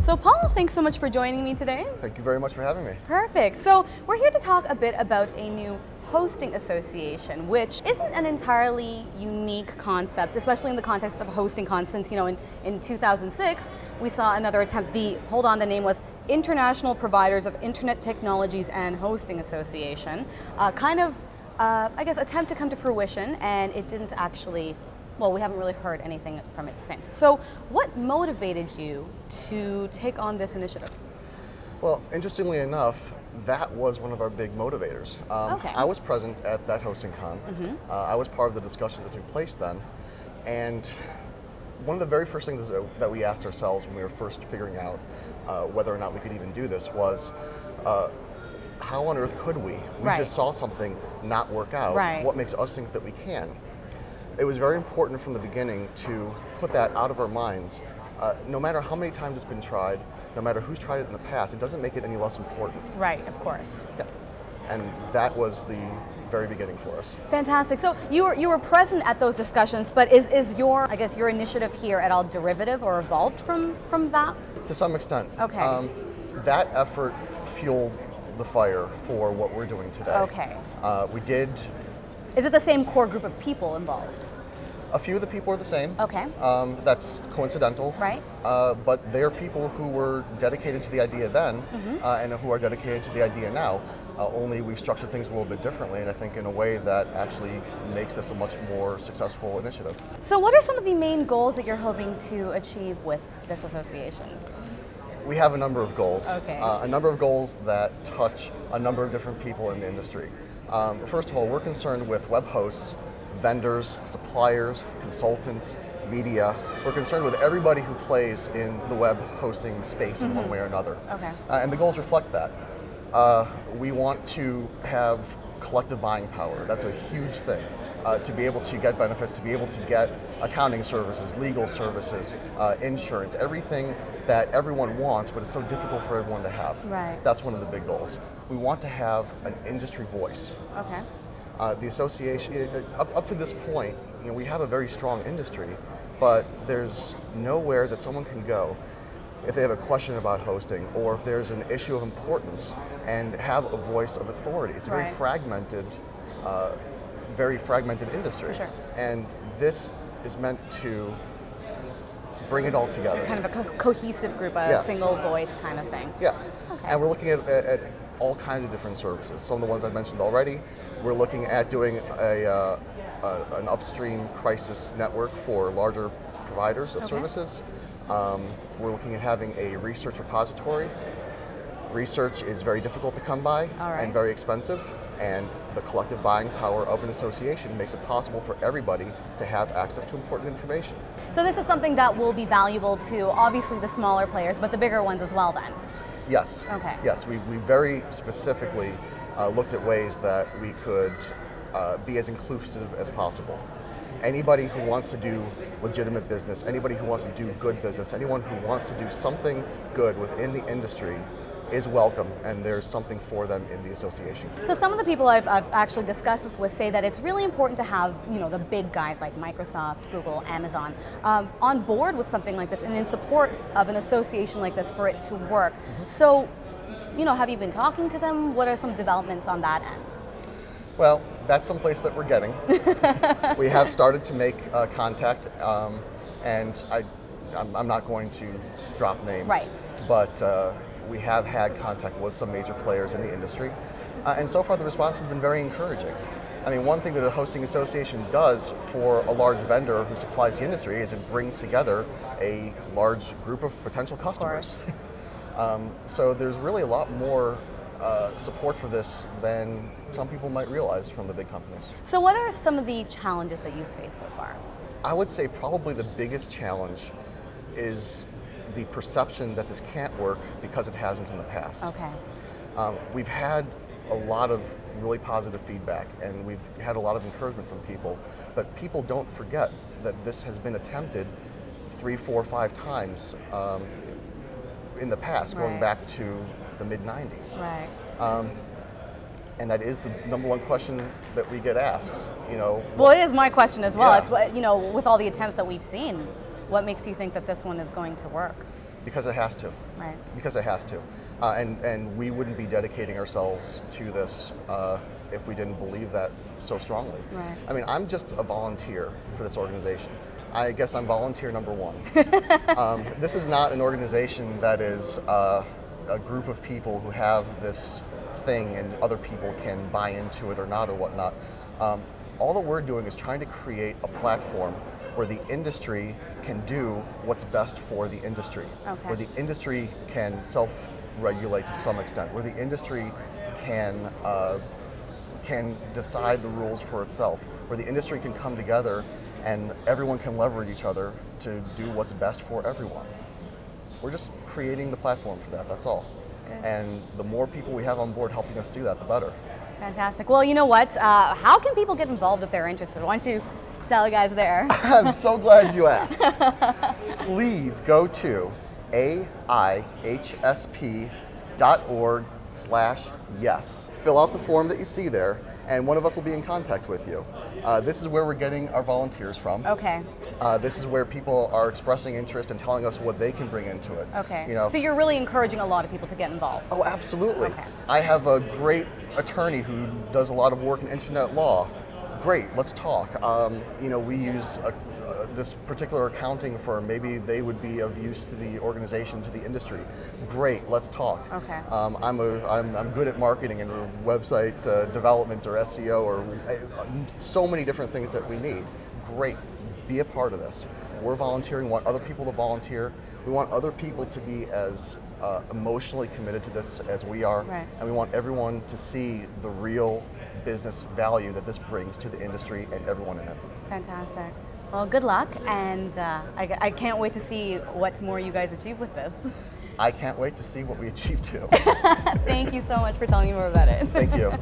So Paul, thanks so much for joining me today. Thank you very much for having me. Perfect. So we're here to talk a bit about a new hosting association, which isn't an entirely unique concept, especially in the context of hosting constants. You know, in 2006, we saw another attempt. The name was International Providers of Internet Technologies and Hosting Association. I guess, attempt to come to fruition, and it didn't actually, well, we haven't really heard anything from it since. So what motivated you to take on this initiative? Well, interestingly enough, that was one of our big motivators. Okay. I was present at that hosting con. I was part of the discussions that took place then. And one of the very first things that we asked ourselves when we were first figuring out whether or not we could even do this was, how on earth could we? We just saw something not work out. What makes us think that we can? It was very important from the beginning to put that out of our minds. No matter how many times it's been tried, no matter who's tried it in the past, it doesn't make it any less important. Right, of course. Yeah. And that was the very beginning for us. Fantastic. So you were present at those discussions, but is your initiative here at all derivative or evolved from that? To some extent. Okay. That effort fueled the fire for what we're doing today. Okay. We did. Is it the same core group of people involved? A few of the people are the same. Okay. That's coincidental. Right. But they're people who were dedicated to the idea then and who are dedicated to the idea now. Only we've structured things a little bit differently, and I think in a way that actually makes this a much more successful initiative. So what are some of the main goals that you're hoping to achieve with this association? We have a number of goals. Okay. A number of goals that touch a number of different people in the industry. First of all, we're concerned with web hosts, vendors, suppliers, consultants, media. We're concerned with everybody who plays in the web hosting space in one way or another. Okay. And the goals reflect that. We want to have collective buying power. That's a huge thing. To be able to get benefits, to be able to get accounting services, legal services, insurance, everything that everyone wants, but it's so difficult for everyone to have. Right. That's one of the big goals. We want to have an industry voice. Okay. The association, up to this point, we have a very strong industry, but there's nowhere that someone can go if they have a question about hosting or if there's an issue of importance and have a voice of authority. It's a very fragmented industry. For sure. And this is meant to bring it all together. Kind of a cohesive group, a single voice kind of thing. Yes. Okay. And we're looking at all kinds of different services. Some of the ones I've mentioned already. We're looking at doing an upstream crisis network for larger providers of services. We're looking at having a research repository. Research is very difficult to come by and very expensive, and the collective buying power of an association makes it possible for everybody to have access to important information. So this is something that will be valuable to obviously the smaller players, but the bigger ones as well then? Yes. Okay. Yes, we very specifically looked at ways that we could be as inclusive as possible. Anybody who wants to do legitimate business, anybody who wants to do good business, anyone who wants to do something good within the industry is welcome, and there's something for them in the association. So some of the people I've actually discussed this with say that it's really important to have the big guys like Microsoft, Google, Amazon on board with something like this and in support of an association like this for it to work. So, have you been talking to them? What are some developments on that end? Well, that's someplace that we're getting. We have started to make contact, and I'm not going to drop names, but we have had contact with some major players in the industry, and so far the response has been very encouraging. I mean, one thing that a hosting association does for a large vendor who supplies the industry is it brings together a large group of potential customers. So there's really a lot more support for this than some people might realize from the big companies. So what are some of the challenges that you've faced so far? I would say probably the biggest challenge is the perception that this can't work because it hasn't in the past. Okay. We've had a lot of really positive feedback, and we've had a lot of encouragement from people, but people don't forget that this has been attempted 3, 4, 5 times in the past, going back to the mid-90s. Right. And that is the #1 question that we get asked. Well, it is my question as well. It's what with all the attempts that we've seen, what makes you think that this one is going to work? Because it has to. Right. Because it has to. And we wouldn't be dedicating ourselves to this if we didn't believe that so strongly. Right. I mean, I'm just a volunteer for this organization. I guess I'm volunteer number one. This is not an organization that is a group of people who have this thing and other people can buy into it or not or whatnot. All that we're doing is trying to create a platform where the industry can do what's best for the industry, where the industry can self-regulate to some extent, where the industry can decide the rules for itself, where the industry can come together and everyone can leverage each other to do what's best for everyone. We're just creating the platform for that, that's all. Good. And the more people we have on board helping us do that, the better. Fantastic. Well, you know what? How can people get involved if they're interested? Why don't you tell the guys there? I'm so glad you asked. Please go to AIHSP.org/yes. Fill out the form that you see there, and one of us will be in contact with you. This is where we're getting our volunteers from. Okay. This is where people are expressing interest and telling us what they can bring into it. Okay. You know, so you're really encouraging a lot of people to get involved. Oh, absolutely. Okay. I have a great attorney who does a lot of work in internet law. Great, let's talk. You know, we use this particular accounting firm. Maybe they would be of use to the organization, to the industry. Great, let's talk. Okay. I'm good at marketing and website development or SEO or so many different things that we need. Great, be a part of this. We're volunteering. We want other people to volunteer. We want other people to be as emotionally committed to this as we are, right. And we want everyone to see the real business value that this brings to the industry and everyone in it. Fantastic. Well, good luck, and I can't wait to see what more you guys achieve with this. I can't wait to see what we achieve too. Thank you so much for telling me more about it. Thank you.